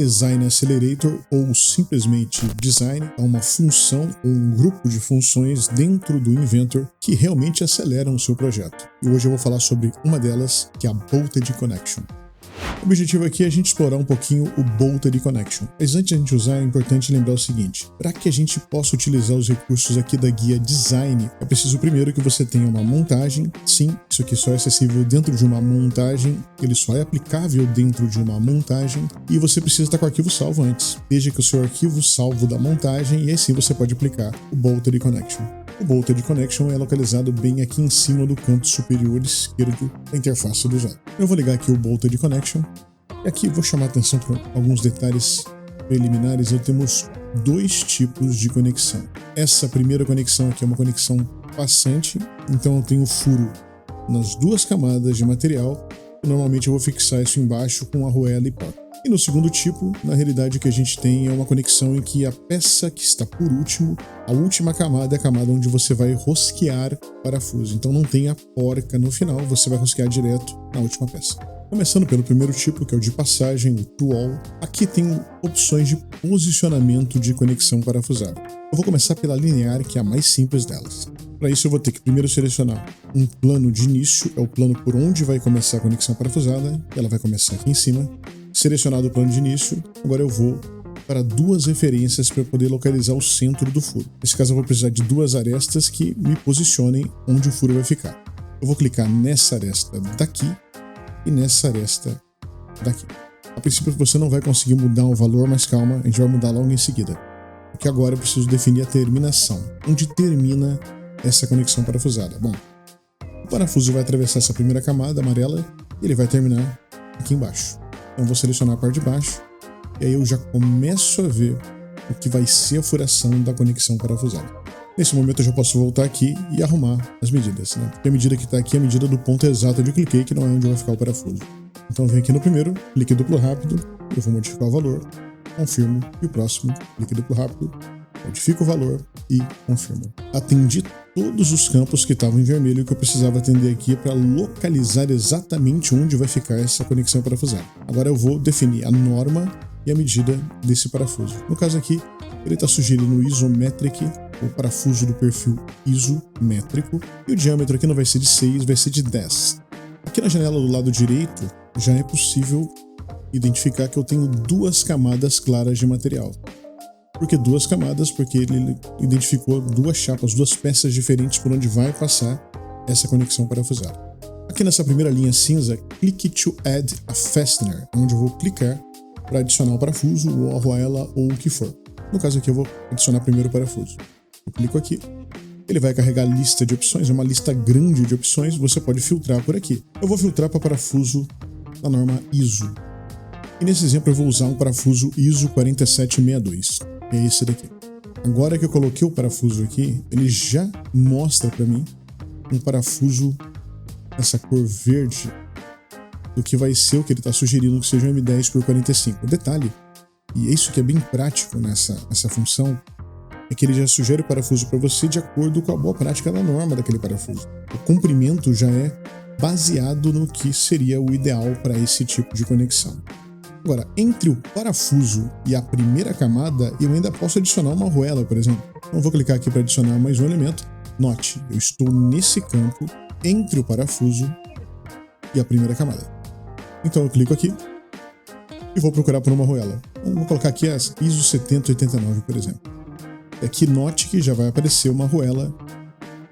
Design Accelerator, ou simplesmente Design, é uma função ou um grupo de funções dentro do Inventor que realmente aceleram o seu projeto. E hoje eu vou falar sobre uma delas, que é a Bolted Connection. O objetivo aqui é a gente explorar um pouquinho o Bolted Connection. Mas antes de a gente usar, é importante lembrar o seguinte: para que a gente possa utilizar os recursos aqui da guia Design, é preciso primeiro que você tenha uma montagem. Sim, isso aqui só é acessível dentro de uma montagem, ele só é aplicável dentro de uma montagem, e você precisa estar com o arquivo salvo antes. Veja que o seu arquivo salvo da montagem, e aí sim você pode aplicar o Bolted Connection. O Bolted Connection é localizado bem aqui em cima do canto superior esquerdo da interface do usuário. Eu vou ligar aqui o Bolted Connection, e aqui vou chamar a atenção para alguns detalhes preliminares. Temos dois tipos de conexão. Essa primeira conexão aqui é uma conexão passante, então eu tenho furo nas duas camadas de material, e normalmente eu vou fixar isso embaixo com arruela e porca. E no segundo tipo, na realidade o que a gente tem é uma conexão em que a peça que está por último, a última camada é a camada onde você vai rosquear o parafuso. Então não tem a porca no final, você vai rosquear direto na última peça. Começando pelo primeiro tipo, que é o de passagem, o to-all. Aqui tem opções de posicionamento de conexão parafusada. Eu vou começar pela linear, que é a mais simples delas. Para isso eu vou ter que primeiro selecionar um plano de início, é o plano por onde vai começar a conexão parafusada, ela vai começar aqui em cima. Selecionado o plano de início, agora eu vou para duas referências para poder localizar o centro do furo. Nesse caso eu vou precisar de duas arestas que me posicionem onde o furo vai ficar. Eu vou clicar nessa aresta daqui e nessa aresta daqui. A princípio você não vai conseguir mudar o valor, mas calma, a gente vai mudar logo em seguida. Porque agora eu preciso definir a terminação, onde termina essa conexão parafusada. Bom, o parafuso vai atravessar essa primeira camada amarela e ele vai terminar aqui embaixo. Então vou selecionar a parte de baixo e aí eu já começo a ver o que vai ser a furação da conexão parafusada. Nesse momento eu já posso voltar aqui e arrumar as medidas, né? Porque a medida que está aqui é a medida do ponto exato onde eu cliquei, que não é onde vai ficar o parafuso. Então eu venho aqui no primeiro, clique duplo rápido, eu vou modificar o valor, confirmo, e o próximo, clique duplo rápido, modifico o valor e confirmo. Atendi todos os campos que estavam em vermelho que eu precisava atender aqui para localizar exatamente onde vai ficar essa conexão parafusada. Agora eu vou definir a norma e a medida desse parafuso. No caso aqui, ele está sugerindo o isometric, o parafuso do perfil isométrico, e o diâmetro aqui não vai ser de 6, vai ser de 10. Aqui na janela do lado direito já é possível identificar que eu tenho duas camadas claras de material. Por que duas camadas? Porque ele identificou duas chapas, duas peças diferentes por onde vai passar essa conexão parafusada. Aqui nessa primeira linha cinza, clique to add a fastener, onde eu vou clicar para adicionar o parafuso, ou a arruela, ou o que for. No caso aqui eu vou adicionar primeiro o parafuso. Eu clico aqui, ele vai carregar a lista de opções, é uma lista grande de opções, você pode filtrar por aqui. Eu vou filtrar para parafuso da norma ISO. E nesse exemplo eu vou usar um parafuso ISO 4762. É esse daqui. Agora que eu coloquei o parafuso aqui, ele já mostra para mim um parafuso nessa cor verde do que vai ser o que ele está sugerindo que seja um M10 por 45. O detalhe, e é isso que é bem prático nessa função, é que ele já sugere o parafuso para você de acordo com a boa prática da norma daquele parafuso. O comprimento já é baseado no que seria o ideal para esse tipo de conexão. Agora, entre o parafuso e a primeira camada, eu ainda posso adicionar uma arruela, por exemplo. Então, vou clicar aqui para adicionar mais um elemento. Note, eu estou nesse campo entre o parafuso e a primeira camada. Então, eu clico aqui e vou procurar por uma arruela. Então, vou colocar aqui as ISO 7089, por exemplo. E aqui, note que já vai aparecer uma arruela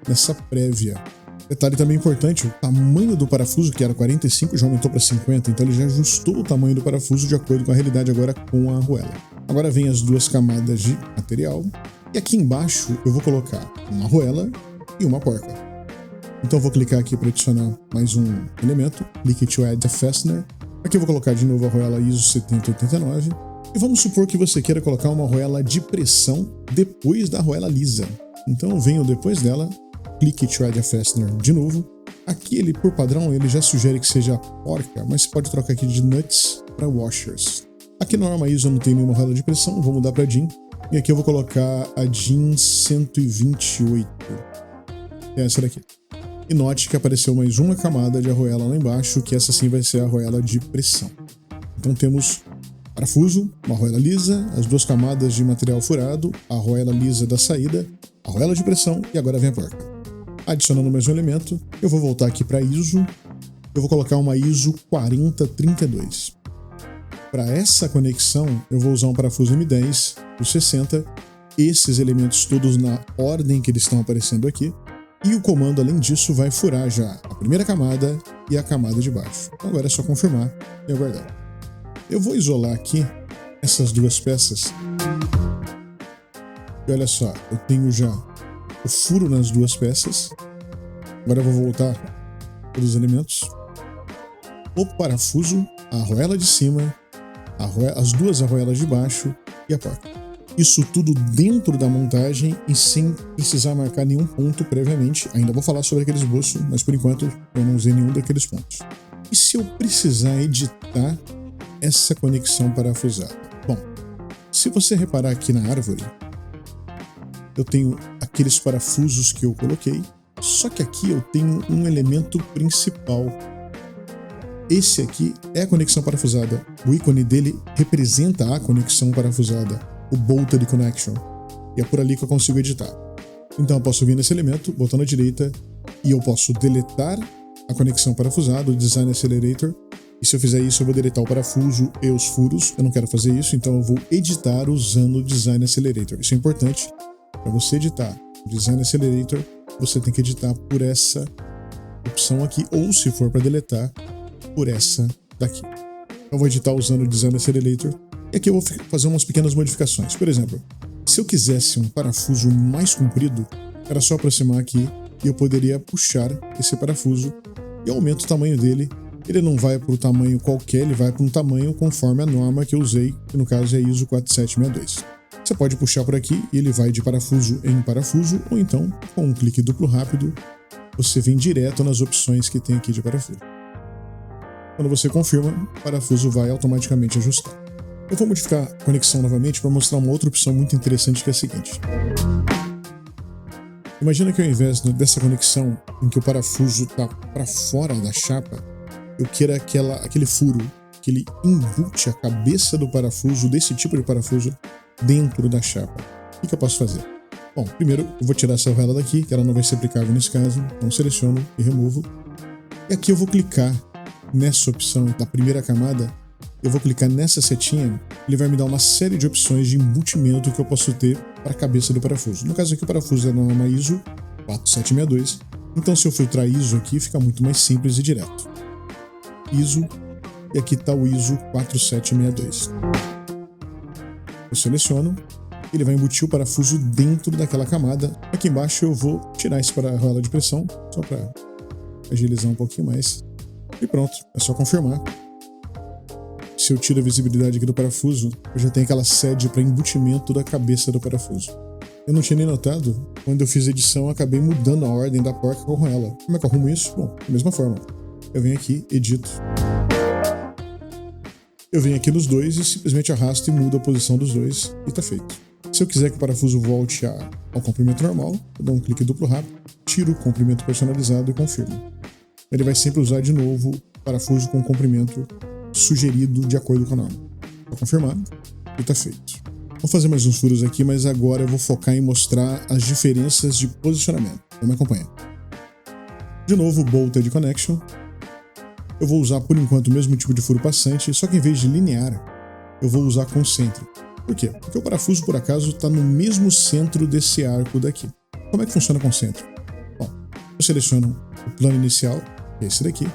nessa prévia. Detalhe também importante, o tamanho do parafuso, que era 45, já aumentou para 50, então ele já ajustou o tamanho do parafuso de acordo com a realidade agora com a arruela. Agora vem as duas camadas de material, e aqui embaixo eu vou colocar uma arruela e uma porca. Então eu vou clicar aqui para adicionar mais um elemento, clique to add a fastener. Aqui eu vou colocar de novo a arruela ISO 7089, e vamos supor que você queira colocar uma arruela de pressão depois da arruela lisa. Então eu venho depois dela, clique to add a fastener de novo. Aqui ele, por padrão, ele já sugere que seja porca, mas você pode trocar aqui de nuts para washers. Aqui na norma ISO eu não tenho nenhuma arruela de pressão, vou mudar para DIN. E aqui eu vou colocar a DIN 128, que é essa daqui. E note que apareceu mais uma camada de arruela lá embaixo, que essa sim vai ser a arruela de pressão. Então temos parafuso, uma arruela lisa, as duas camadas de material furado, a arruela lisa da saída, a arruela de pressão e agora vem a porca. Adicionando mais um elemento, eu vou voltar aqui para ISO, eu vou colocar uma ISO 4032. Para essa conexão, eu vou usar um parafuso M10 por 60, esses elementos todos na ordem que eles estão aparecendo aqui, e o comando, além disso, vai furar já a primeira camada e a camada de baixo. Então agora é só confirmar e aguardar. Eu vou isolar aqui essas duas peças. E olha só, eu tenho já o furo nas duas peças. Agora eu vou voltar todos os elementos. O parafuso, a arruela de cima, as duas arruelas de baixo e a porca. Isso tudo dentro da montagem e sem precisar marcar nenhum ponto previamente. Ainda vou falar sobre aquele esboço, mas por enquanto eu não usei nenhum daqueles pontos. E se eu precisar editar essa conexão parafusada? Bom, se você reparar aqui na árvore, eu tenho aqueles parafusos que eu coloquei, só que aqui eu tenho um elemento principal. Esse aqui é a conexão parafusada. O ícone dele representa a conexão parafusada, o Bolted Connection, e é por ali que eu consigo editar. Então eu posso vir nesse elemento, botão à direita, e eu posso deletar a conexão parafusada, o Design Accelerator, e se eu fizer isso eu vou deletar o parafuso e os furos. Eu não quero fazer isso, então eu vou editar usando o Design Accelerator. Isso é importante. Para você editar o Design Accelerator, você tem que editar por essa opção aqui, ou se for para deletar, por essa daqui. Eu vou editar usando o Design Accelerator, e aqui eu vou fazer umas pequenas modificações. Por exemplo, se eu quisesse um parafuso mais comprido, era só aproximar aqui e eu poderia puxar esse parafuso e aumento o tamanho dele. Ele não vai para o tamanho qualquer, ele vai para um tamanho conforme a norma que eu usei, que no caso é ISO 4762. Você pode puxar por aqui e ele vai de parafuso em parafuso, ou então, com um clique duplo rápido, você vem direto nas opções que tem aqui de parafuso. Quando você confirma, o parafuso vai automaticamente ajustar. Eu vou modificar a conexão novamente para mostrar uma outra opção muito interessante, que é a seguinte. Imagina que ao invés dessa conexão em que o parafuso está para fora da chapa, eu queira aquele furo que ele embute a cabeça do parafuso, desse tipo de parafuso, dentro da chapa. O que eu posso fazer? Bom, primeiro eu vou tirar essa arruela daqui, que ela não vai ser aplicável nesse caso, então seleciono e removo. E aqui eu vou clicar nessa opção da primeira camada, eu vou clicar nessa setinha, ele vai me dar uma série de opções de embutimento que eu posso ter para a cabeça do parafuso. No caso aqui o parafuso é uma ISO 4762, então se eu filtrar ISO aqui fica muito mais simples e direto. ISO, e aqui está o ISO 4762. Eu seleciono, ele vai embutir o parafuso dentro daquela camada. Aqui embaixo eu vou tirar esse para a arruela de pressão, só para agilizar um pouquinho mais. E pronto, é só confirmar. Se eu tiro a visibilidade aqui do parafuso, eu já tenho aquela sede para embutimento da cabeça do parafuso. Eu não tinha nem notado, quando eu fiz a edição eu acabei mudando a ordem da porca com a arruela. Como é que eu arrumo isso? Bom, da mesma forma. Eu venho aqui, edito. Eu venho aqui nos dois e simplesmente arrasto e mudo a posição dos dois e tá feito. Se eu quiser que o parafuso volte ao comprimento normal, eu dou um clique duplo rápido, tiro o comprimento personalizado e confirmo. Ele vai sempre usar de novo o parafuso com o comprimento sugerido de acordo com a norma. Vou confirmar e tá feito. Vou fazer mais uns furos aqui, mas agora eu vou focar em mostrar as diferenças de posicionamento. Então me acompanha. De novo, Bolted Connection. Eu vou usar por enquanto o mesmo tipo de furo passante, só que em vez de linear, eu vou usar concêntrico. Por quê? Porque o parafuso, por acaso, está no mesmo centro desse arco daqui. Como é que funciona concêntrico? Bom, eu seleciono o plano inicial, que é esse daqui,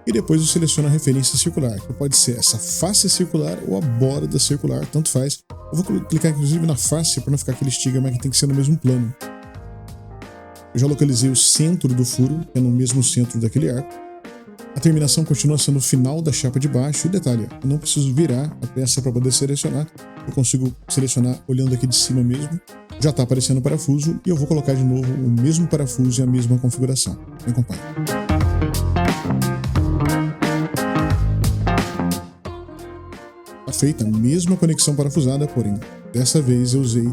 e depois eu seleciono a referência circular, que pode ser essa face circular ou a borda circular, tanto faz. Eu vou clicar inclusive na face para não ficar aquele estigma que tem que ser no mesmo plano. Eu já localizei o centro do furo, que é no mesmo centro daquele arco. A terminação continua sendo o final da chapa de baixo, e detalhe, eu não preciso virar a peça para poder selecionar, eu consigo selecionar olhando aqui de cima mesmo. Já está aparecendo o parafuso e eu vou colocar de novo o mesmo parafuso e a mesma configuração. Me acompanhe. Está feita a mesma conexão parafusada, porém, dessa vez eu usei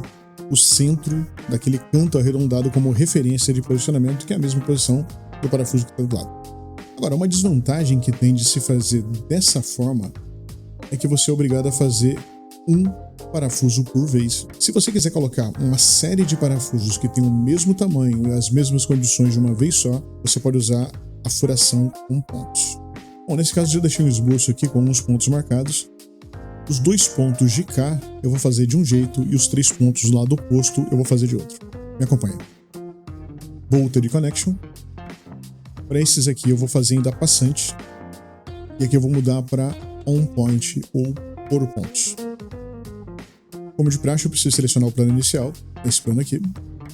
o centro daquele canto arredondado como referência de posicionamento, que é a mesma posição do parafuso que está do lado. Agora, uma desvantagem que tem de se fazer dessa forma é que você é obrigado a fazer um parafuso por vez. Se você quiser colocar uma série de parafusos que tem o mesmo tamanho e as mesmas condições de uma vez só, você pode usar a furação com pontos. Bom, nesse caso eu já deixei um esboço aqui com alguns pontos marcados. Os 2 pontos de cá eu vou fazer de um jeito e os 3 pontos do lado oposto eu vou fazer de outro. Me acompanha. Bolted Connection. Para esses aqui eu vou fazer ainda passante. E aqui eu vou mudar para on point ou por pontos. Como de praxe, eu preciso selecionar o plano inicial, esse plano aqui,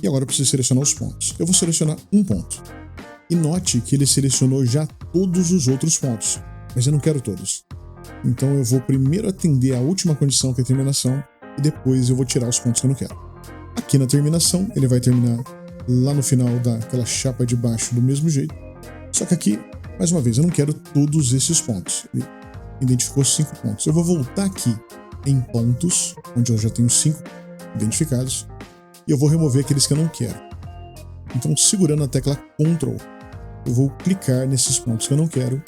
e agora eu preciso selecionar os pontos. Eu vou selecionar um ponto. E note que ele selecionou já todos os outros pontos, mas eu não quero todos. Então eu vou primeiro atender a última condição, que é a terminação, e depois eu vou tirar os pontos que eu não quero. Aqui na terminação, ele vai terminar lá no final daquela chapa de baixo do mesmo jeito, só que aqui, mais uma vez, eu não quero todos esses pontos. Ele identificou 5 pontos. Eu vou voltar aqui em pontos, onde eu já tenho 5 identificados, e eu vou remover aqueles que eu não quero. Então, segurando a tecla Ctrl, eu vou clicar nesses pontos que eu não quero.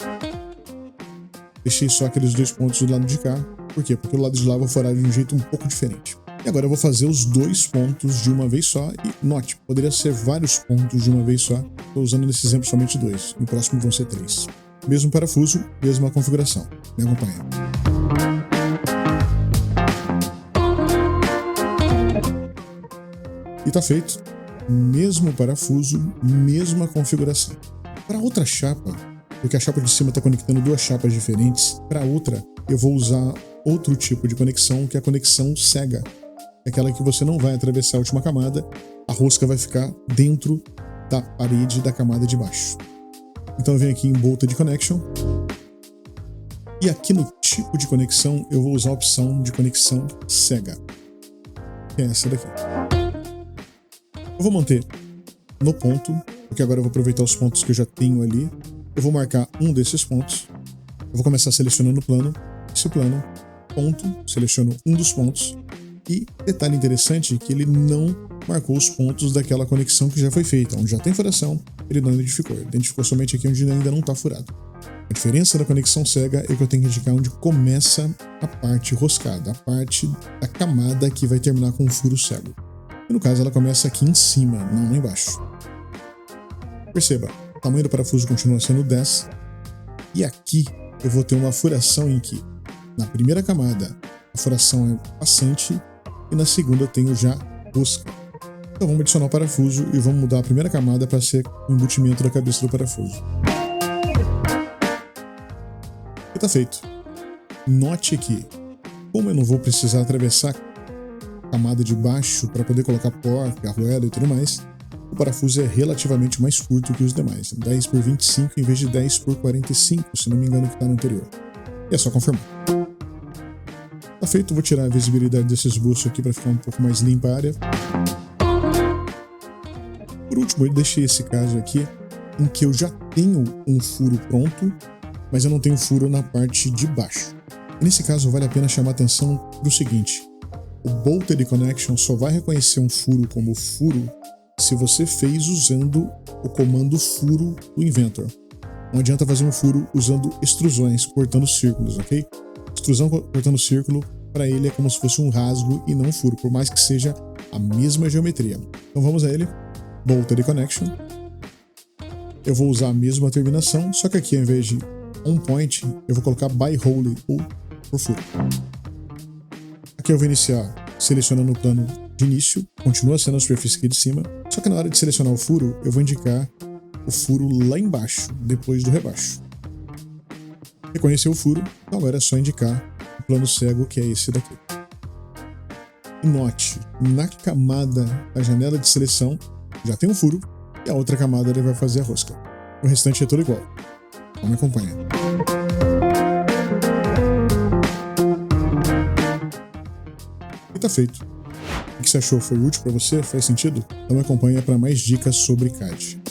Deixei só aqueles 2 pontos do lado de cá. Por quê? Porque o lado de lá eu vou furar de um jeito um pouco diferente. E agora eu vou fazer os 2 pontos de uma vez só. E note, poderia ser vários pontos de uma vez só. Estou usando nesse exemplo somente 2. No próximo vão ser 3. Mesmo parafuso, mesma configuração. Me acompanha. E tá feito. Mesmo parafuso, mesma configuração. Para outra chapa, porque a chapa de cima está conectando 2 chapas diferentes, para outra eu vou usar outro tipo de conexão, que é a conexão cega. É aquela que você não vai atravessar a última camada, a rosca vai ficar dentro da parede da camada de baixo. Então eu venho aqui em Bolted Connection, e aqui no tipo de conexão eu vou usar a opção de conexão cega, que é essa daqui. Eu vou manter no ponto, porque agora eu vou aproveitar os pontos que eu já tenho ali. Eu vou marcar um desses pontos. Eu vou começar selecionando o plano. Esse plano, ponto, seleciono um dos pontos. E detalhe interessante que ele não marcou os pontos daquela conexão que já foi feita. Onde já tem furação, ele não identificou. Ele identificou somente aqui onde ainda não está furado. A diferença da conexão cega é que eu tenho que indicar onde começa a parte roscada, a parte da camada que vai terminar com um furo cego. E no caso ela começa aqui em cima, não lá embaixo. Perceba, o tamanho do parafuso continua sendo 10. E aqui eu vou ter uma furação em que, na primeira camada, a furação é passante e na segunda eu tenho já rosca. Então vamos adicionar o parafuso e vamos mudar a primeira camada para ser o embutimento da cabeça do parafuso. E tá feito. Note aqui, como eu não vou precisar atravessar a camada de baixo para poder colocar porca, arruela e tudo mais, o parafuso é relativamente mais curto que os demais, 10 por 25 em vez de 10 por 45, se não me engano que está no anterior. E é só confirmar. Tá feito, vou tirar a visibilidade desse esboço aqui para ficar um pouco mais limpa a área. Por último, eu deixei esse caso aqui em que eu já tenho um furo pronto, mas eu não tenho furo na parte de baixo. E nesse caso vale a pena chamar atenção para o seguinte: o Bolted Connection só vai reconhecer um furo como furo se você fez usando o comando furo do Inventor. Não adianta fazer um furo usando extrusões, cortando círculos, ok? Extrusão cortando círculo, para ele é como se fosse um rasgo e não um furo, por mais que seja a mesma geometria. Então vamos a ele, Bolted Connection. Eu vou usar a mesma terminação, só que aqui ao invés de on point, eu vou colocar by hole ou por furo. Aqui eu vou iniciar selecionando o plano de início, continua sendo a superfície aqui de cima, só que na hora de selecionar o furo, eu vou indicar o furo lá embaixo, depois do rebaixo. Reconheceu o furo, então agora é só indicar o plano cego, que é esse daqui. E note, na camada da janela de seleção, já tem um furo, e a outra camada ele vai fazer a rosca. O restante é tudo igual. Então me acompanha. E tá feito. O que você achou? Foi útil para você? Faz sentido? Então me acompanha para mais dicas sobre CAD.